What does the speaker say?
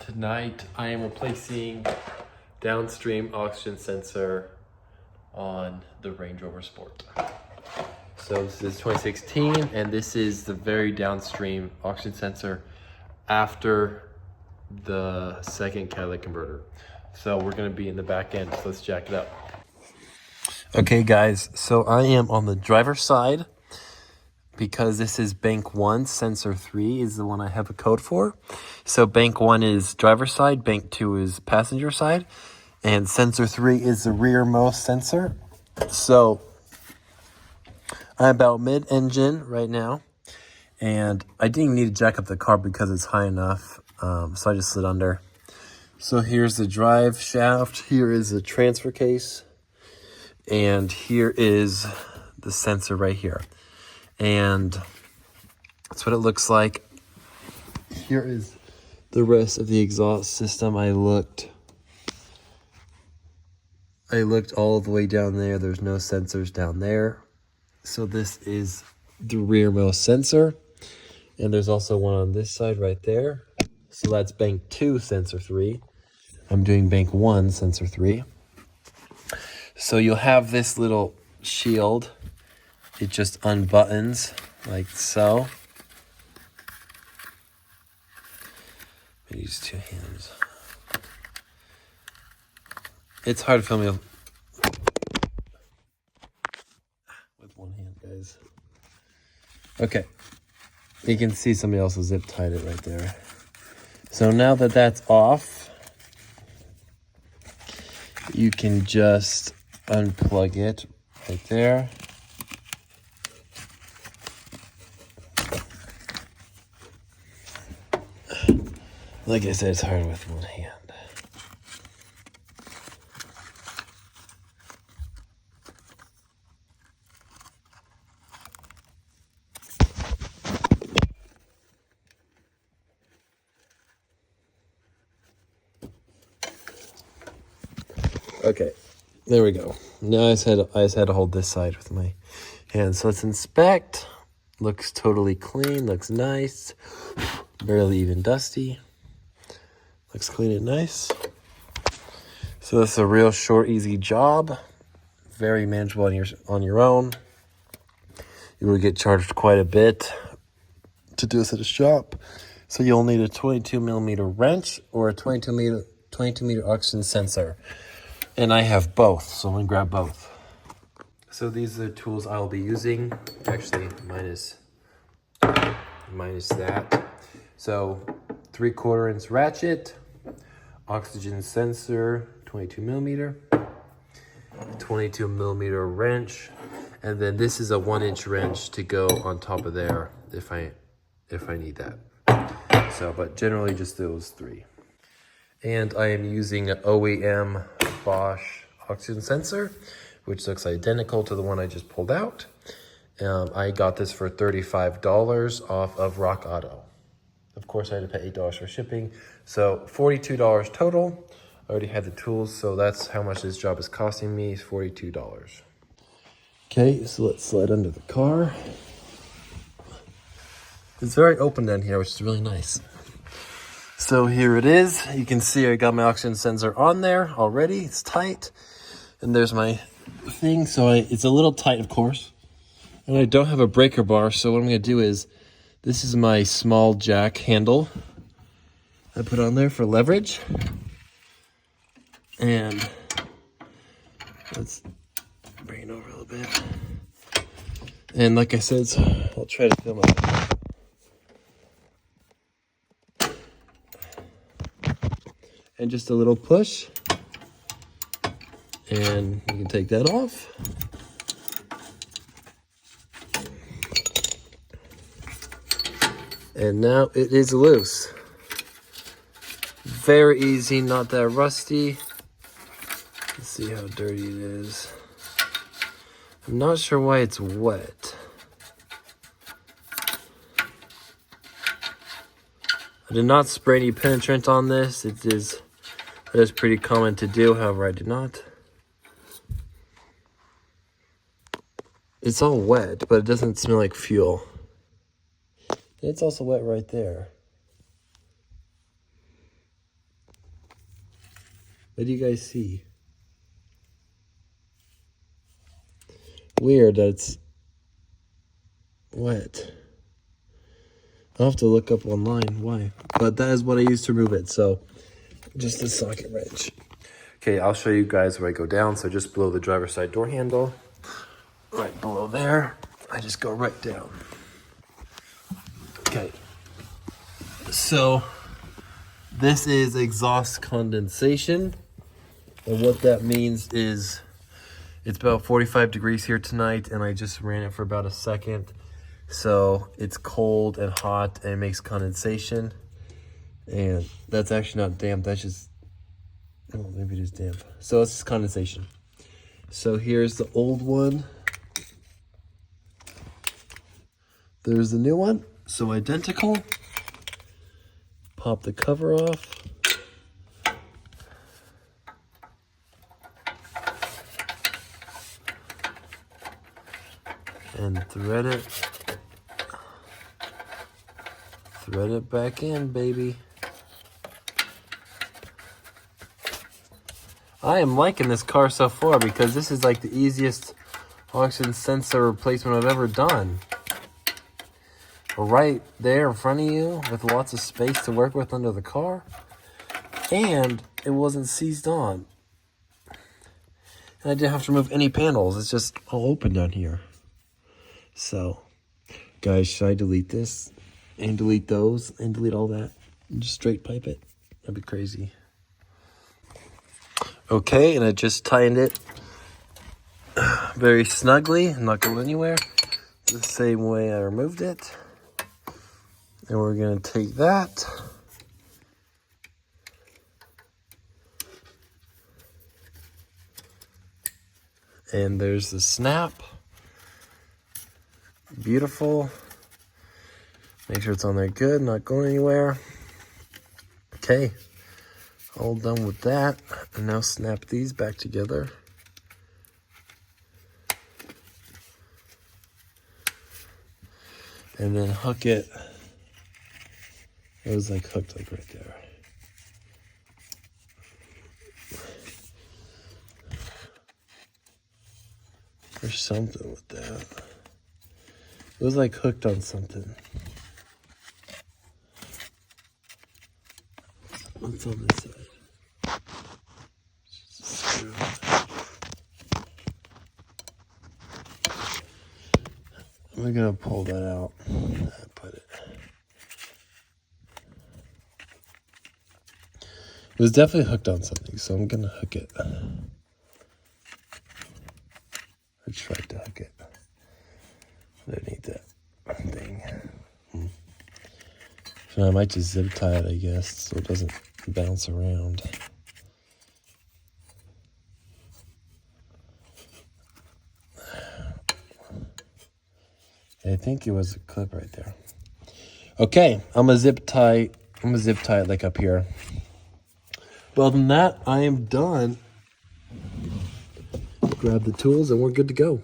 Tonight I am replacing Downstream oxygen sensor on the Range Rover Sport. So this is 2016 and this is the very downstream oxygen sensor after the second catalytic converter. So we're gonna be in the back end, so let's jack it up. Okay guys, so I am on the driver's side because this is bank 1, sensor 3 is the one I have a code for. So bank 1 is driver's side, bank 2 is passenger side, and sensor 3 is the rearmost sensor. So I'm about mid-engine right now, and I didn't even need to jack up the car because it's high enough, so I just slid under. So here's the drive shaft, here is the transfer case, and here is the sensor right here. And that's what it looks like. Here is the rest of the exhaust system. I looked all the way down there. There's no sensors down there. So this is the rearmost sensor. And there's also one on this side right there. So that's bank 2, sensor 3. I'm doing bank 1, sensor 3. So you'll have this little shield. It just unbuttons like so. I use 2 hands. It's hard to film with one hand, guys. Okay, you can see somebody else zip tied it right there. So now that that's off, you can just unplug it right there. Like I said, it's hard with one hand. Okay, there we go. Now I just had to hold this side with my hand. So let's inspect. Looks totally clean, looks nice. Barely even dusty. Looks clean and nice. So this is a real short, easy job. Very manageable on your own. You will get charged quite a bit to do this at a shop. So you'll need a 22 millimeter wrench or a 22 meter oxygen sensor. And I have both, so I'm gonna grab both. So these are the tools I'll be using. Actually, minus that. So 3/4 inch ratchet, oxygen sensor, 22 millimeter, 22 millimeter wrench, and then this is a 1-inch wrench to go on top of there if I need that. So, but generally just those 3. And I am using an OEM Bosch oxygen sensor, which looks identical to the one I just pulled out. I got this for $35 off of Rock Auto. Of course, I had to pay $8 for shipping. So $42 total. I already had the tools, so that's how much this job is costing me, is $42. Okay, so let's slide under the car. It's very open down here, which is really nice. So here it is. You can see I got my oxygen sensor on there already. It's tight. And there's my thing. So it's a little tight, of course. And I don't have a breaker bar, so what I'm going to do is, this is my small jack handle I put on there for leverage. And let's bring it over a little bit. And like I said, so I'll try to film it. And just a little push. And you can take that off. And now it is loose. Very easy, not that rusty. Let's see how dirty it is. I'm not sure why it's wet. I did not spray any penetrant on this. That is pretty common to do, however I did not. It's all wet, but it doesn't smell like fuel. It's also wet right there. What do you guys see? Weird that it's wet. I'll have to look up online why. But that is what I use to remove it. So just a socket wrench. Okay, I'll show you guys where I go down. So just below the driver's side door handle, right below there, I just go right down. Okay. So this is exhaust condensation. And what that means is it's about 45 degrees here tonight, and I just ran it for about a second. So it's cold and hot and it makes condensation. And that's actually not damp, that's just, oh, maybe it is damp. So it's just condensation. So here's the old one. There's the new one, so identical. Pop the cover off. And thread it back in, baby. I am liking this car so far because this is like the easiest oxygen sensor replacement I've ever done. Right there in front of you with lots of space to work with under the car. And it wasn't seized on. And I didn't have to remove any panels. It's just all open down here. So, guys, should I delete this and delete those and delete all that and just straight pipe it? That'd be crazy. Okay, and I just tightened it very snugly, not going anywhere. The same way I removed it. And we're gonna take that. And there's the snap. Beautiful. Make sure it's on there good, not going anywhere. Okay, all done with that. And now snap these back together. And then hook it. It was like hooked like right there. There's something with that. It was like hooked on something. What's on this side? Screw. I'm gonna pull that out. Put it. It was definitely hooked on something, so I'm gonna hook it. I tried to hook it. Underneath that thing. So I might just zip tie it, I guess, so it doesn't bounce around. I think it was a clip right there. Okay, I'm gonna zip tie it like up here. But other than that, I am done. Grab the tools and we're good to go.